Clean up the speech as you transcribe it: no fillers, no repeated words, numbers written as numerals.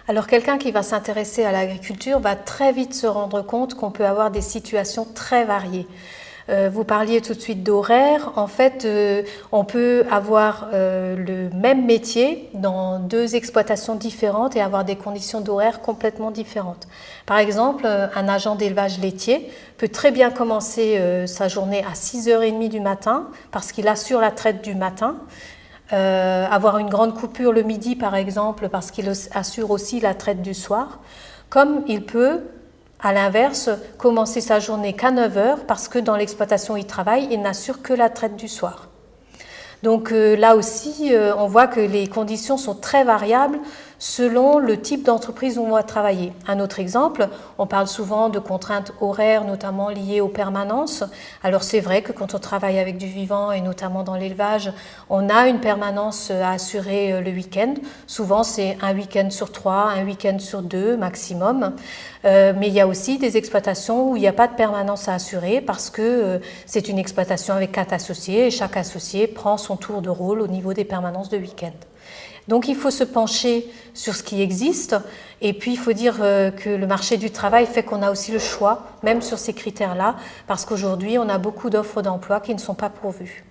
Alors quelqu'un qui va s'intéresser à l'agriculture va très vite se rendre compte qu'on peut avoir des situations très variées. Vous parliez tout de suite d'horaire. En fait, on peut avoir le même métier dans deux exploitations différentes et avoir des conditions d'horaire complètement différentes. Par exemple, un agent d'élevage laitier peut très bien commencer sa journée à 6h30 du matin parce qu'il assure la traite du matin. Avoir une grande coupure le midi par exemple parce qu'il assure aussi la traite du soir, comme il peut à l'inverse commencer sa journée qu'à 9h parce que dans l'exploitation où il travaille, il n'assure que la traite du soir. Donc là aussi, on voit que les conditions sont très variables selon le type d'entreprise où on va travailler. Un autre exemple, on parle souvent de contraintes horaires, notamment liées aux permanences. Alors c'est vrai que quand on travaille avec du vivant, et notamment dans l'élevage, on a une permanence à assurer le week-end. Souvent c'est un week-end sur 3, un week-end sur 2 maximum. Mais il y a aussi des exploitations où il n'y a pas de permanence à assurer parce que c'est une exploitation avec 4 associés et chaque associé prend son tour de rôle au niveau des permanences de week-end. Donc il faut se pencher sur ce qui existe et puis il faut dire que le marché du travail fait qu'on a aussi le choix, même sur ces critères-là, parce qu'aujourd'hui on a beaucoup d'offres d'emploi qui ne sont pas pourvues.